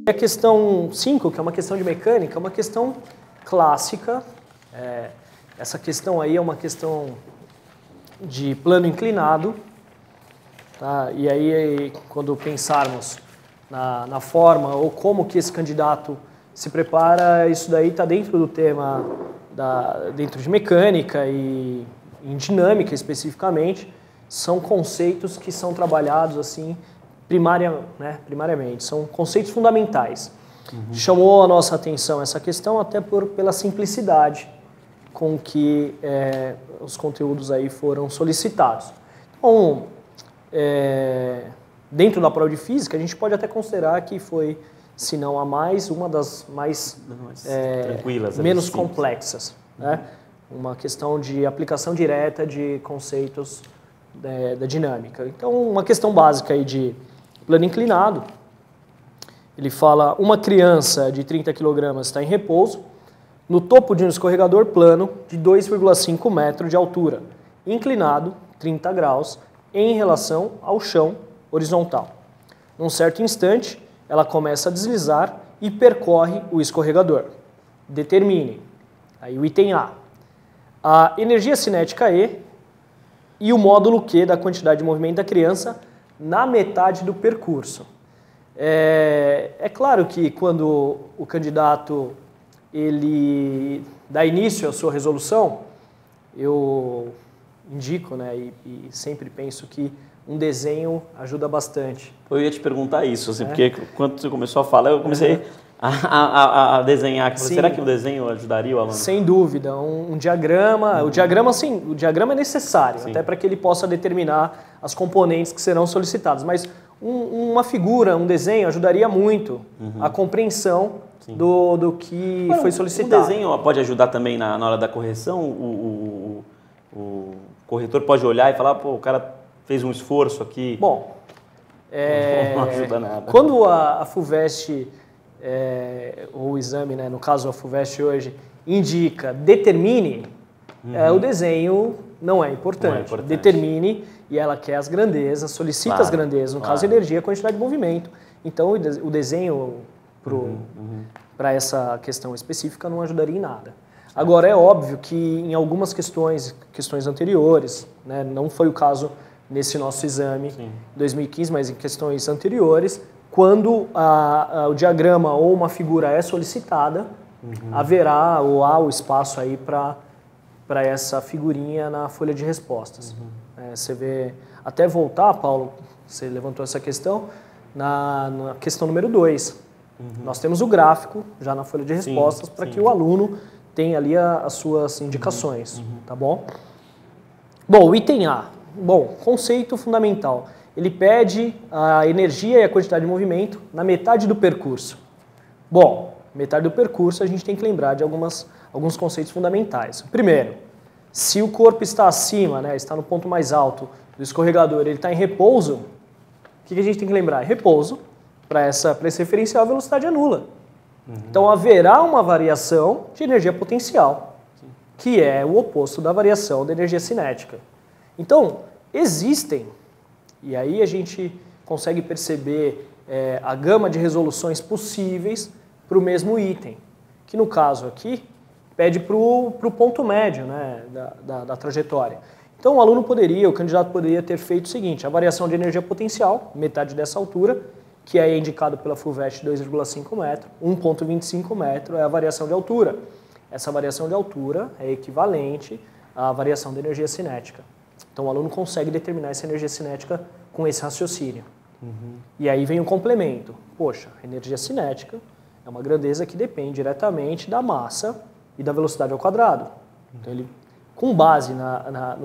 a questão 5, que é uma questão de mecânica, é uma questão clássica. Essa questão aí é uma questão de plano inclinado. Tá? E aí, quando pensarmos na forma ou como que esse candidato se prepara, isso daí está dentro do tema, dentro de mecânica e em dinâmica especificamente, são conceitos que são trabalhados assim primariamente, são conceitos fundamentais. Chamou a nossa atenção essa questão até pela simplicidade com que os conteúdos aí foram solicitados. Então, dentro da prova de física, a gente pode até considerar que foi, se não a mais, uma das mais tranquilas, menos complexas. Né? Uma questão de aplicação direta de conceitos da dinâmica. Então, uma questão básica aí de plano inclinado. Ele fala, uma criança de 30 kg está em repouso no topo de um escorregador plano de 2,5 metros de altura, inclinado 30 graus em relação ao chão horizontal. Num certo instante, ela começa a deslizar e percorre o escorregador. Determine, aí o item a energia cinética E o módulo Q da quantidade de movimento da criança na metade do percurso. É claro que quando o candidato ele dá início à sua resolução, eu indico, né, e sempre penso que um desenho ajuda bastante. Eu ia te perguntar isso, assim, porque quando você começou a falar, eu comecei a desenhar. Sim. Será que um desenho ajudaria o aluno? Sem dúvida, um diagrama. O diagrama é necessário, até para que ele possa determinar as componentes que serão solicitadas. Mas uma figura, um desenho ajudaria muito a compreensão do que foi solicitado. Um desenho pode ajudar também na hora da correção? O corretor pode olhar e falar, pô, o cara fez um esforço aqui. Bom, não ajuda nada. Quando a FUVEST, ou o exame, né, no caso a FUVEST hoje, indica determine, o desenho não é importante. Determine, e ela quer as grandezas, solicita as grandezas, no caso energia, quantidade de movimento. Então o desenho para essa questão específica não ajudaria em nada. Agora é óbvio que em algumas questões anteriores, né, não foi o caso nesse nosso exame 2015, mas em questões anteriores, quando o diagrama ou uma figura é solicitada, haverá ou há o espaço aí para essa figurinha na folha de respostas. Você vê, até voltar, Paulo, você levantou essa questão, na questão número 2. Nós temos o gráfico já na folha de respostas para que o aluno tenha ali as suas indicações, tá bom? Bom, o item A. Bom, conceito fundamental. Ele pede a energia e a quantidade de movimento na metade do percurso. Bom, metade do percurso a gente tem que lembrar de alguns conceitos fundamentais. Primeiro, se o corpo está acima, né, está no ponto mais alto do escorregador, ele está em repouso, o que a gente tem que lembrar? Repouso, para esse referencial, a velocidade é nula. Então haverá uma variação de energia potencial, que é o oposto da variação da energia cinética. Então, existem, e aí a gente consegue perceber a gama de resoluções possíveis para o mesmo item, que no caso aqui pede para o ponto médio, né, da trajetória. Então o candidato poderia ter feito o seguinte, a variação de energia potencial, metade dessa altura, que é indicado pela FUVEST 2,5 metros, 1,25 metros é a variação de altura. Essa variação de altura é equivalente à variação da energia cinética. Então o aluno consegue determinar essa energia cinética com esse raciocínio. E aí vem o complemento. Poxa, a energia cinética é uma grandeza que depende diretamente da massa e da velocidade ao quadrado. Então ele, com base na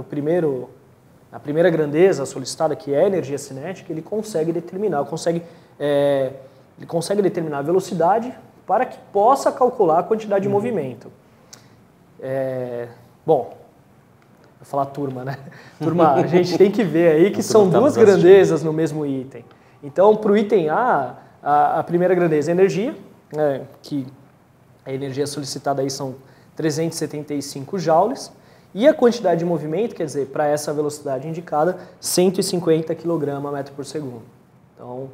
primeira grandeza solicitada, que é a energia cinética, ele consegue determinar a velocidade para que possa calcular a quantidade de movimento. Bom, vou falar turma, né? Turma, a gente tem que ver aí que são duas grandezas no mesmo item. Então, para o item A, a primeira grandeza é energia, né, que a energia solicitada aí são 375 joules, e a quantidade de movimento, quer dizer, para essa velocidade indicada, 150 kg/m por segundo. Então,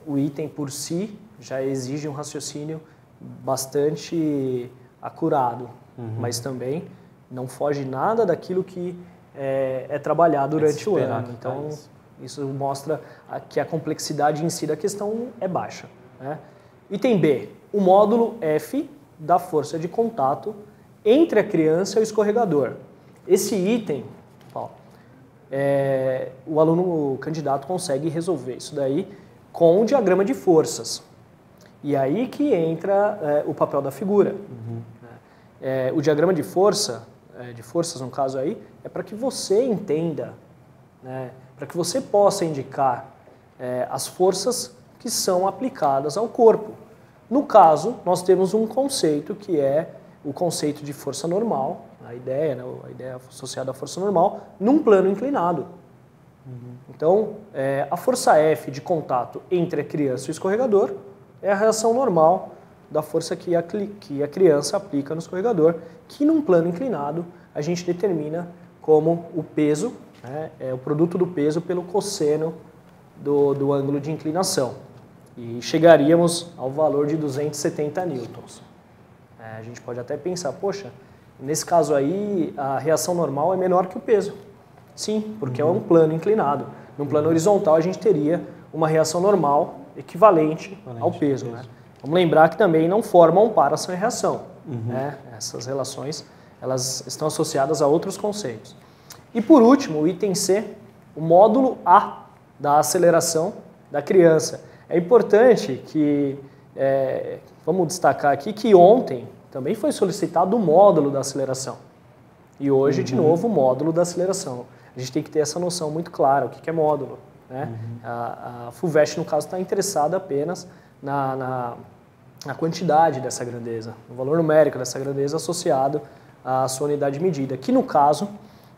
o item por si já exige um raciocínio bastante acurado, mas também não foge nada daquilo que é trabalhado durante o ano. Então, isso mostra que a complexidade em si da questão é baixa, né? Item B, o módulo F da força de contato entre a criança e o escorregador. Esse item, o aluno, o candidato consegue resolver isso daí com um diagrama de forças. E aí que entra o papel da figura. O diagrama de forças no caso aí, é para que você entenda, né, para que você possa indicar as forças que são aplicadas ao corpo. No caso, nós temos um conceito que é o conceito de força normal, a ideia associada à força normal, num plano inclinado. Então, a força F de contato entre a criança e o escorregador é a reação normal da força que a criança aplica no escorregador, que num plano inclinado a gente determina como o peso, né, o produto do peso pelo cosseno do ângulo de inclinação. E chegaríamos ao valor de 270 newtons. A gente pode até pensar, poxa, nesse caso aí a reação normal é menor que o peso. Sim, porque é um plano inclinado. No plano horizontal a gente teria uma reação normal equivalente ao peso. Né? Vamos lembrar que também não formam um par ação e reação. Né? Essas relações elas estão associadas a outros conceitos. E por último, o item C, o módulo A da aceleração da criança. É importante que, vamos destacar aqui, que ontem também foi solicitado o módulo da aceleração. E hoje, de novo, o módulo da aceleração. A gente tem que ter essa noção muito clara, o que é módulo. Né? A FUVEST, no caso, está interessada apenas na quantidade dessa grandeza, no valor numérico dessa grandeza associado à sua unidade de medida, que no caso,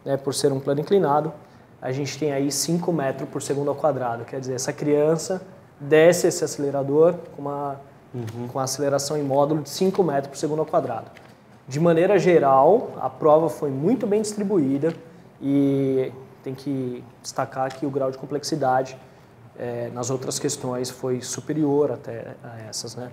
né, por ser um plano inclinado, a gente tem aí 5 metros por segundo ao quadrado. Quer dizer, essa criança desce esse acelerador com a aceleração em módulo de 5 metros por segundo ao quadrado. De maneira geral, a prova foi muito bem distribuída e tem que destacar que o grau de complexidade nas outras questões foi superior até a essas, né?